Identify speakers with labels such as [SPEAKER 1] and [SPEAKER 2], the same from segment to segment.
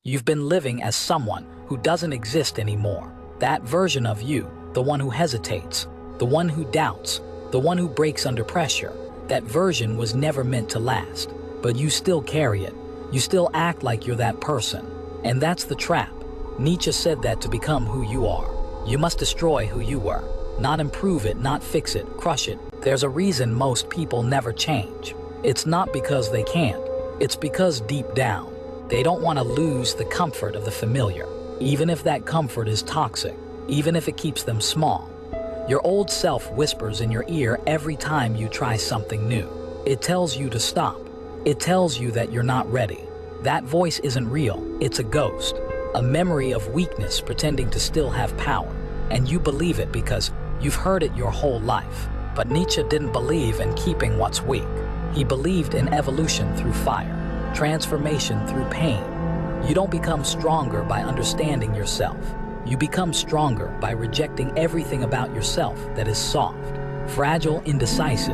[SPEAKER 1] You've been living as someone who doesn't exist anymore. That version of you, the one who hesitates, the one who doubts, the one who breaks under pressure, that version was never meant to last. But you still carry it. You still act like you're that person. And that's the trap. Nietzsche said that to become who you are, you must destroy who you were. Not improve it, not fix it, crush it. There's a reason most people never change. It's not because they can't. It's because deep down, they don't want to lose the comfort of the familiar, even if that comfort is toxic, even if it keeps them small. Your old self whispers in your ear every time you try something new. It tells you to stop. It tells you that you're not ready. That voice isn't real. It's a ghost, a memory of weakness pretending to still have power. And you believe it because you've heard it your whole life. But Nietzsche didn't believe in keeping what's weak. He believed in evolution through fire, transformation through pain. You don't become stronger by understanding yourself. You become stronger by rejecting everything about yourself that is soft, fragile, indecisive.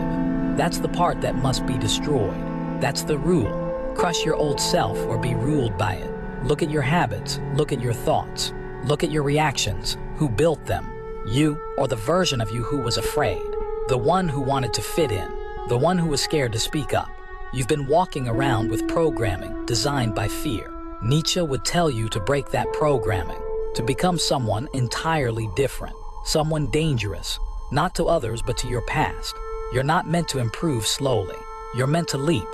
[SPEAKER 1] That's the part that must be destroyed. That's the rule. Crush your old self or be ruled by it. Look at your habits, look at your thoughts, look at your reactions. Who built them? You, or the version of you who was afraid? The one who wanted to fit in, the one who was scared to speak up. You've been walking around with programming designed by fear. Nietzsche would tell you to break that programming, to become someone entirely different, someone dangerous, not to others but to your past. You're not meant to improve slowly. You're meant to leap,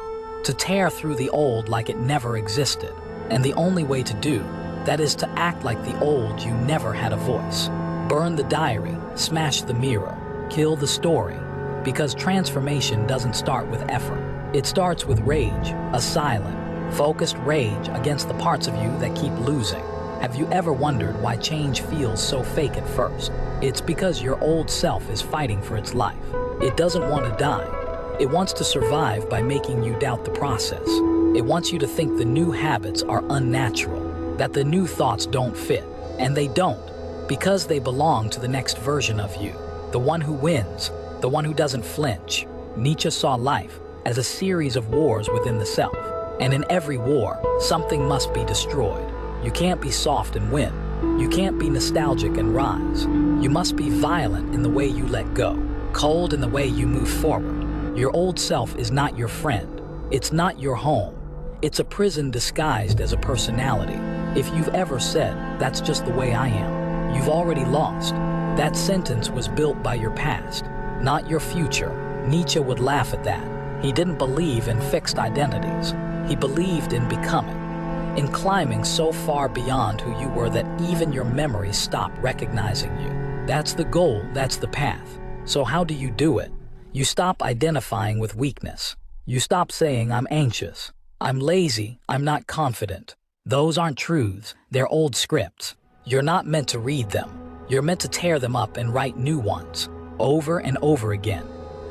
[SPEAKER 1] to tear through the old like it never existed. And the only way to do that is to act like the old you never had a voice. Burn the diary, smash the mirror, kill the story. Because transformation doesn't start with effort. It starts with rage, a silent, focused rage against the parts of you that keep losing. Have you ever wondered why change feels so fake at first? It's because your old self is fighting for its life. It doesn't want to die. It wants to survive by making you doubt the process. It wants you to think the new habits are unnatural, that the new thoughts don't fit. And they don't, because they belong to the next version of you, the one who wins, the one who doesn't flinch. Nietzsche saw life as a series of wars within the self. And in every war, something must be destroyed. You can't be soft and win. You can't be nostalgic and rise. You must be violent in the way you let go, cold in the way you move forward. Your old self is not your friend. It's not your home. It's a prison disguised as a personality. If you've ever said, "That's just the way I am," you've already lost. That sentence was built by your past, not your future. Nietzsche would laugh at that. He didn't believe in fixed identities. He believed in becoming, in climbing so far beyond who you were that even your memories stop recognizing you. That's the goal, that's the path. So how do you do it? You stop identifying with weakness. You stop saying, "I'm anxious, I'm lazy, I'm not confident." Those aren't truths, they're old scripts. You're not meant to read them. You're meant to tear them up and write new ones, over and over again,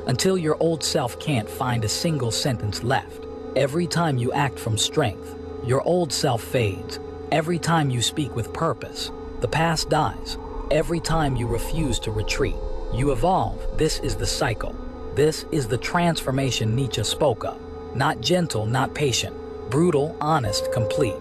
[SPEAKER 1] until your old self can't find a single sentence left. Every time you act from strength, your old self fades. Every time you speak with purpose, the past dies. Every time you refuse to retreat, you evolve. This is the cycle. This is the transformation Nietzsche spoke of. Not gentle, not patient, brutal, honest, complete.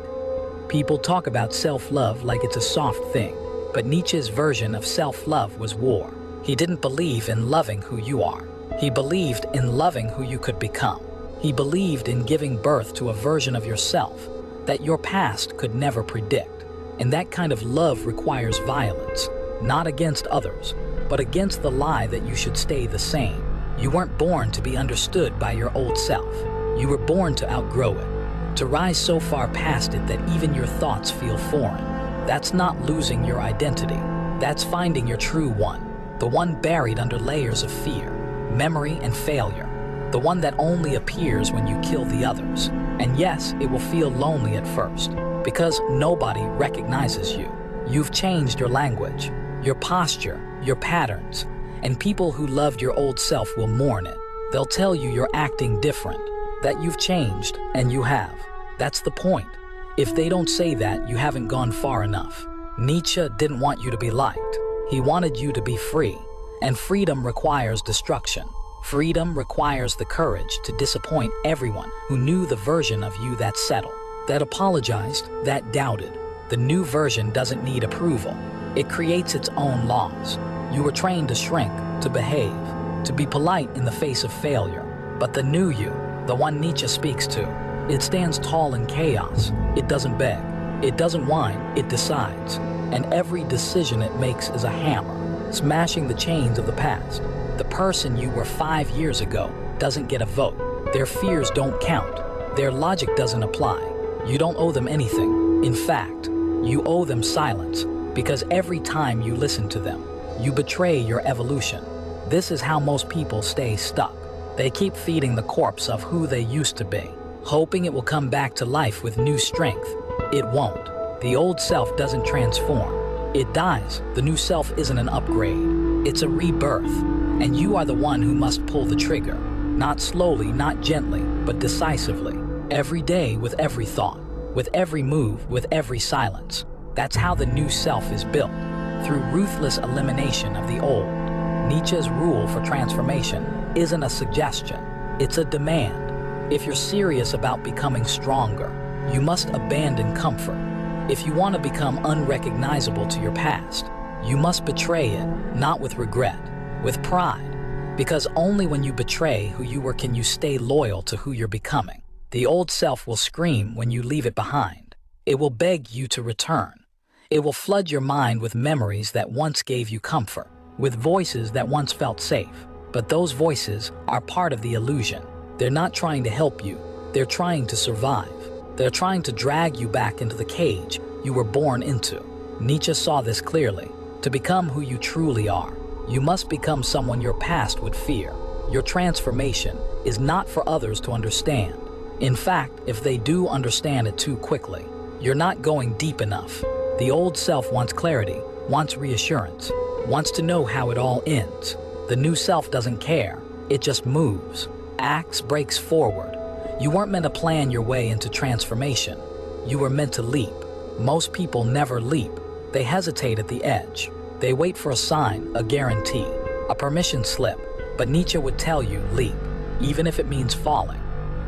[SPEAKER 1] People talk about self-love like it's a soft thing, but Nietzsche's version of self-love was war. He didn't believe in loving who you are. He believed in loving who you could become. He believed in giving birth to a version of yourself that your past could never predict. And that kind of love requires violence, not against others, but against the lie that you should stay the same. You weren't born to be understood by your old self. You were born to outgrow it, to rise so far past it that even your thoughts feel foreign. That's not losing your identity. That's finding your true one, the one buried under layers of fear, memory, and failure, the one that only appears when you kill the others. And yes, it will feel lonely at first, because nobody recognizes you. You've changed your language, your posture, your patterns, and people who loved your old self will mourn it. They'll tell you you're acting different, that you've changed, and you have. That's the point. If they don't say that, you haven't gone far enough. Nietzsche didn't want you to be liked. He wanted you to be free, and freedom requires destruction. Freedom requires the courage to disappoint everyone who knew the version of you that settled. that apologized, that doubted. The new version doesn't need approval. It creates its own laws. You were trained to shrink, to behave, to be polite in the face of failure. But the new you, the one Nietzsche speaks to, it stands tall in chaos. It doesn't beg. It doesn't whine. It decides. And every decision it makes is a hammer, smashing the chains of the past. The person you were 5 years ago doesn't get a vote. Their fears don't count. Their logic doesn't apply. You don't owe them anything. In fact, you owe them silence, because every time you listen to them, you betray your evolution. This is how most people stay stuck. They keep feeding the corpse of who they used to be, hoping it will come back to life with new strength. It won't. The old self doesn't transform. It dies. The new self isn't an upgrade. It's a rebirth. And you are the one who must pull the trigger. Not slowly, not gently, but decisively. Every day, with every thought, with every move, with every silence. That's how the new self is built, through ruthless elimination of the old. Nietzsche's rule for transformation isn't a suggestion, it's a demand. If you're serious about becoming stronger, you must abandon comfort. If you want to become unrecognizable to your past, you must betray it, not with regret, with pride. Because only when you betray who you were can you stay loyal to who you're becoming. The old self will scream when you leave it behind. It will beg you to return. It will flood your mind with memories that once gave you comfort, with voices that once felt safe. But those voices are part of the illusion. They're not trying to help you. They're trying to survive. They're trying to drag you back into the cage you were born into. Nietzsche saw this clearly. To become who you truly are, you must become someone your past would fear. Your transformation is not for others to understand. In fact, if they do understand it too quickly, you're not going deep enough. The old self wants clarity, wants reassurance, wants to know how it all ends. The new self doesn't care. It just moves, acts, breaks forward. You weren't meant to plan your way into transformation. You were meant to leap. Most people never leap. They hesitate at the edge. They wait for a sign, a guarantee, a permission slip. But Nietzsche would tell you, leap, even if it means falling.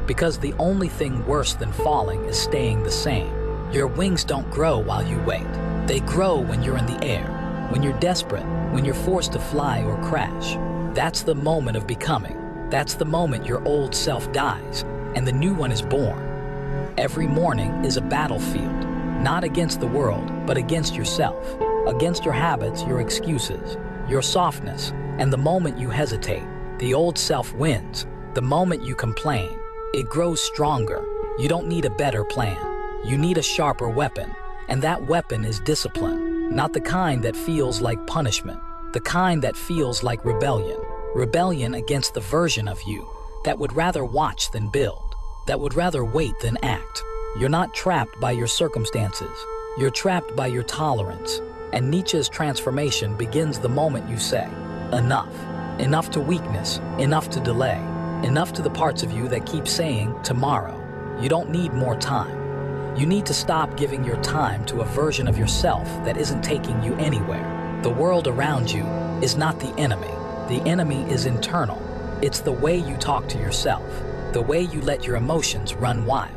[SPEAKER 1] Because the only thing worse than falling is staying the same. Your wings don't grow while you wait. They grow when you're in the air, when you're desperate, when you're forced to fly or crash. That's the moment of becoming. That's the moment your old self dies and the new one is born. Every morning is a battlefield, not against the world, but against yourself, against your habits, your excuses, your softness. And the moment you hesitate, the old self wins. The moment you complain, it grows stronger. You don't need a better plan. You need a sharper weapon. And that weapon is discipline. Not the kind that feels like punishment. The kind that feels like rebellion. Rebellion against the version of you that would rather watch than build. That would rather wait than act. You're not trapped by your circumstances. You're trapped by your tolerance. And Nietzsche's transformation begins the moment you say, enough. Enough to weakness. Enough to delay. Enough to the parts of you that keep saying, tomorrow. You don't need more time. You need to stop giving your time to a version of yourself that isn't taking you anywhere. The world around you is not the enemy. The enemy is internal. It's the way you talk to yourself, the way you let your emotions run wild,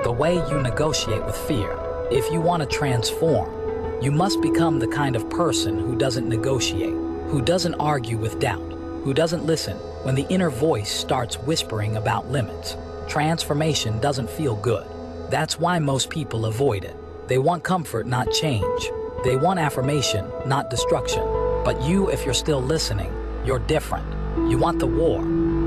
[SPEAKER 1] the way you negotiate with fear. If you want to transform, you must become the kind of person who doesn't negotiate, who doesn't argue with doubt, who doesn't listen when the inner voice starts whispering about limits. Transformation doesn't feel good. That's why most people avoid it. They want comfort, not change. They want affirmation, not destruction. But you, if you're still listening, you're different. You want the war,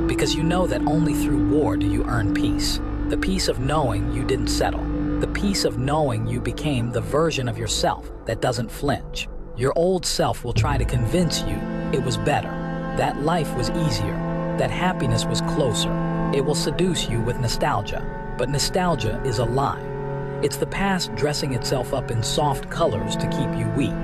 [SPEAKER 1] because you know that only through war do you earn peace. The peace of knowing you didn't settle. The peace of knowing you became the version of yourself that doesn't flinch. Your old self will try to convince you it was better, that life was easier, that happiness was closer. It will seduce you with nostalgia, but nostalgia is a lie. It's the past dressing itself up in soft colors to keep you weak.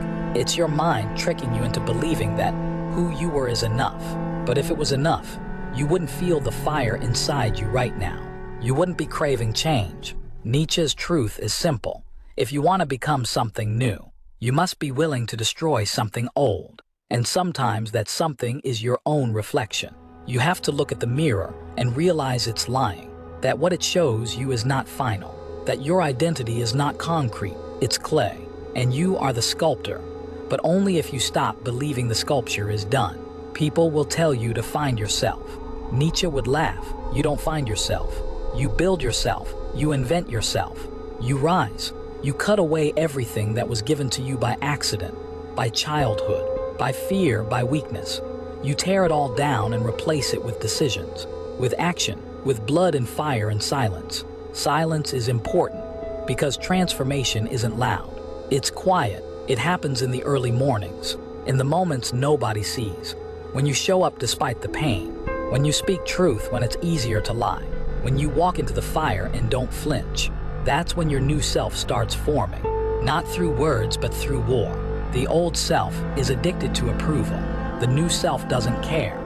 [SPEAKER 1] It's your mind tricking you into believing that who you were is enough. But if it was enough, you wouldn't feel the fire inside you right now. You wouldn't be craving change. Nietzsche's truth is simple. If you want to become something new, you must be willing to destroy something old. And sometimes that something is your own reflection. You have to look at the mirror and realize it's lying, that what it shows you is not final. that your identity is not concrete, it's clay, and you are the sculptor, but only if you stop believing the sculpture is done. People will tell you to find yourself. Nietzsche would laugh. You don't find yourself. You build yourself. You invent yourself. You rise. You cut away everything that was given to you by accident, by childhood, by fear, by weakness. You tear it all down and replace it with decisions, with action, with blood and fire and silence. Silence is important because transformation isn't loud. It's quiet. It happens in the early mornings, in the moments nobody sees. When you show up despite the pain, when you speak truth when it's easier to lie, when you walk into the fire and don't flinch, that's when your new self starts forming. Not through words, but through war. The old self is addicted to approval. The new self doesn't care.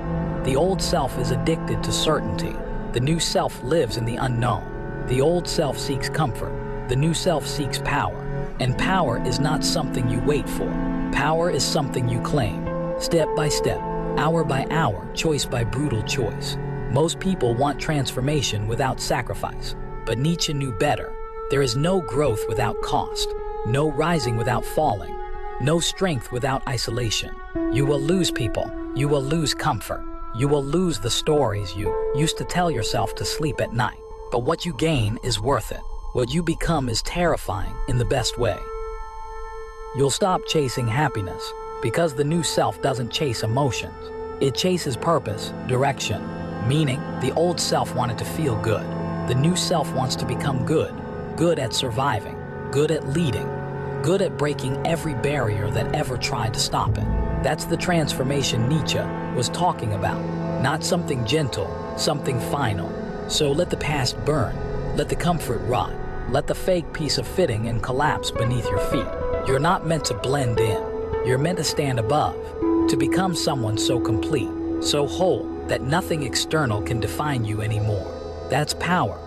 [SPEAKER 1] The old self is addicted to certainty. The new self lives in the unknown. The old self seeks comfort. The new self seeks power. And power is not something you wait for. Power is something you claim. Step by step, hour by hour, choice by brutal choice. Most people want transformation without sacrifice. But Nietzsche knew better. There is no growth without cost. No rising without falling. No strength without isolation. You will lose people. You will lose comfort. You will lose the stories you used to tell yourself to sleep at night. But what you gain is worth it. What you become is terrifying in the best way. You'll stop chasing happiness because the new self doesn't chase emotions. It chases purpose, direction, meaning. The old self wanted to feel good. The new self wants to become good. Good at surviving, good at leading, good at breaking every barrier that ever tried to stop it. That's the transformation Nietzsche was talking about. Not something gentle, something final. So let the past burn. Let the comfort rot. Let the fake piece of fitting and collapse beneath your feet. You're not meant to blend in. You're meant to stand above, to become someone so complete, so whole, that nothing external can define you anymore. That's power.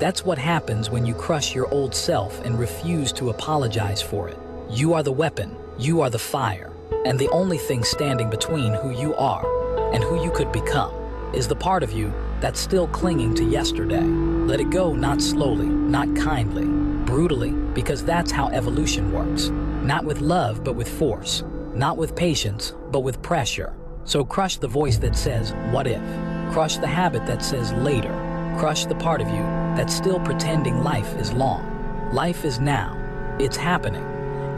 [SPEAKER 1] That's what happens when you crush your old self and refuse to apologize for it. You are the weapon. You are the fire. And the only thing standing between who you are and who you could become is the part of you that's still clinging to yesterday. Let it go, not slowly, not kindly, brutally, because that's how evolution works. Not with love, but with force. Not with patience, but with pressure. So crush the voice that says, what if? Crush the habit that says later. Crush the part of you that's still pretending life is long. Life is now. It's happening.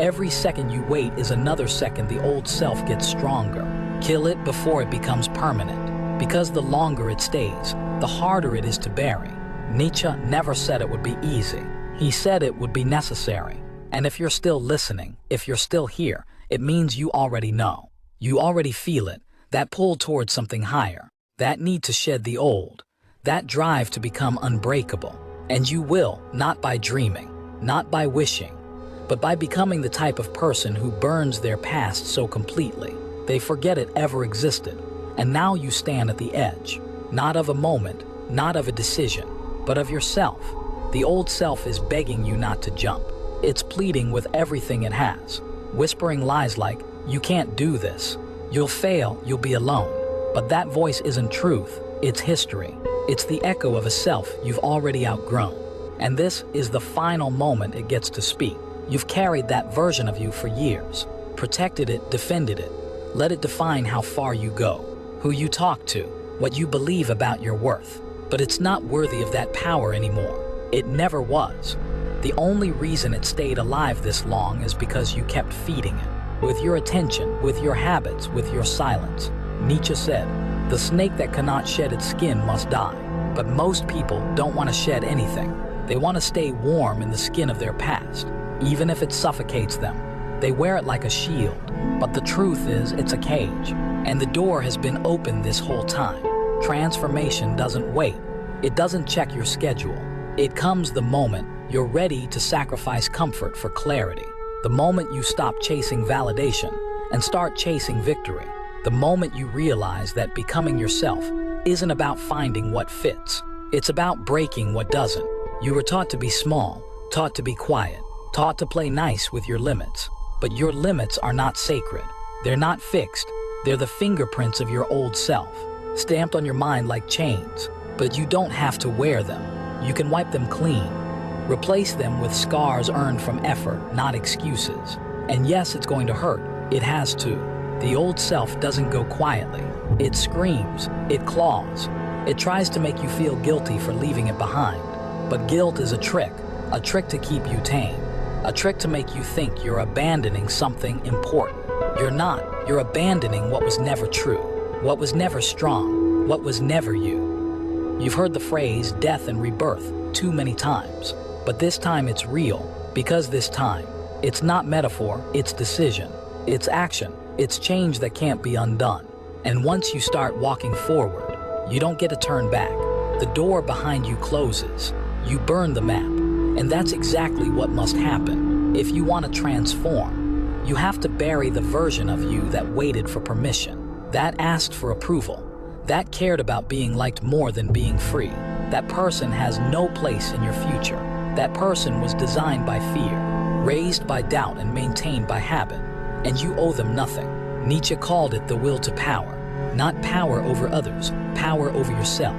[SPEAKER 1] Every second you wait is another second the old self gets stronger. Kill it before it becomes permanent. Because the longer it stays, the harder it is to bury. Nietzsche never said it would be easy. He said it would be necessary. And if you're still listening, if you're still here, it means you already know. You already feel it, that pull towards something higher, that need to shed the old, that drive to become unbreakable. And you will, not by dreaming, not by wishing, but by becoming the type of person who burns their past so completely, they forget it ever existed. And now you stand at the edge, not of a moment, not of a decision, but of yourself. The old self is begging you not to jump. It's pleading with everything it has, whispering lies like, you can't do this. You'll fail, you'll be alone. But that voice isn't truth, it's history. It's the echo of a self you've already outgrown. And this is the final moment it gets to speak. You've carried that version of you for years, protected it, defended it. Let it define how far you go, who you talk to, what you believe about your worth. But it's not worthy of that power anymore. It never was. The only reason it stayed alive this long is because you kept feeding it. With your attention, with your habits, with your silence. Nietzsche said, the snake that cannot shed its skin must die. But most people don't want to shed anything. They want to stay warm in the skin of their past, even if it suffocates them. They wear it like a shield. But the truth is, it's a cage. And the door has been open this whole time. Transformation doesn't wait. It doesn't check your schedule. It comes the moment you're ready to sacrifice comfort for clarity. The moment you stop chasing validation and start chasing victory. The moment you realize that becoming yourself isn't about finding what fits. It's about breaking what doesn't. You were taught to be small, taught to be quiet, taught to play nice with your limits. But your limits are not sacred. They're not fixed. They're the fingerprints of your old self, stamped on your mind like chains. But you don't have to wear them. You can wipe them clean. Replace them with scars earned from effort, not excuses. And yes, it's going to hurt. It has to. The old self doesn't go quietly. It screams, it claws. It tries to make you feel guilty for leaving it behind. But guilt is a trick to keep you tame, a trick to make you think you're abandoning something important. You're not. You're abandoning what was never true, what was never strong, what was never you. You've heard the phrase death and rebirth too many times, but this time it's real, because this time, it's not metaphor, it's decision, it's action, it's change that can't be undone. And once you start walking forward, you don't get to turn back. The door behind you closes. You burn the map. And that's exactly what must happen. If you want to transform, you have to bury the version of you that waited for permission, that asked for approval, that cared about being liked more than being free. That person has no place in your future. That person was designed by fear, raised by doubt and maintained by habit. And you owe them nothing. Nietzsche called it the will to power. Not power over others, power over yourself,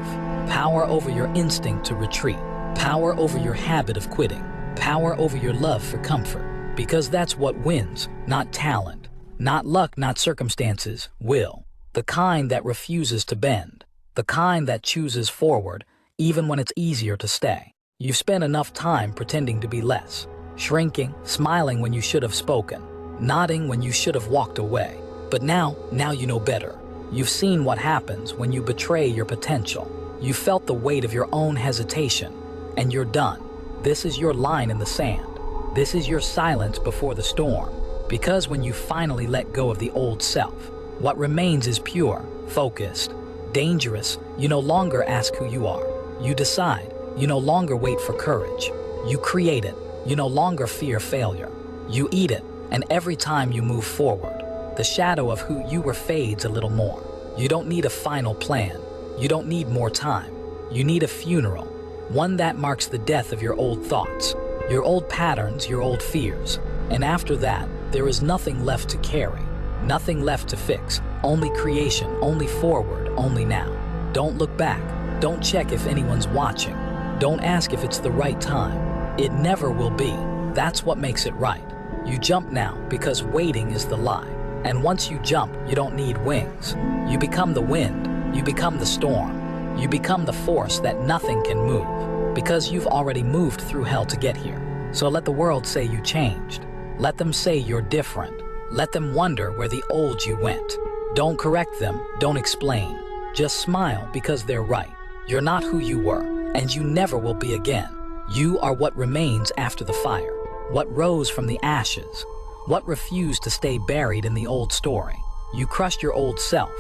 [SPEAKER 1] power over your instinct to retreat, power over your habit of quitting, power over your love for comfort. Because that's what wins, not talent, not luck, not circumstances, will. The kind that refuses to bend, the kind that chooses forward, even when it's easier to stay. You've spent enough time pretending to be less, shrinking, smiling when you should have spoken, nodding when you should have walked away. But now you know better. You've seen what happens when you betray your potential. You felt the weight of your own hesitation, and you're done. This is your line in the sand. This is your silence before the storm. Because when you finally let go of the old self, what remains is pure, focused, dangerous. You no longer ask who you are. You decide. You no longer wait for courage. You create it. You no longer fear failure. You eat it, and every time you move forward, the shadow of who you were fades a little more. You don't need a final plan. You don't need more time. You need a funeral, one that marks the death of your old thoughts, your old patterns, your old fears. And after that, there is nothing left to carry, nothing left to fix, only creation, only forward, only now. Don't look back. Don't check if anyone's watching. Don't ask if it's the right time. It never will be. That's what makes it right. You jump now because waiting is the lie. And once you jump, you don't need wings. You become the wind. You become the storm. You become the force that nothing can move. Because you've already moved through hell to get here. So let the world say you changed. Let them say you're different. Let them wonder where the old you went. Don't correct them. Don't explain. Just smile because they're right. You're not who you were, and you never will be again. You are what remains after the fire. What rose from the ashes. What refused to stay buried in the old story. You crushed your old self,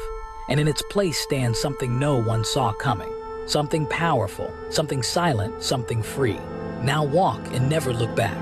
[SPEAKER 1] and in its place stands something no one saw coming. Something powerful, something silent, something free. Now walk and never look back.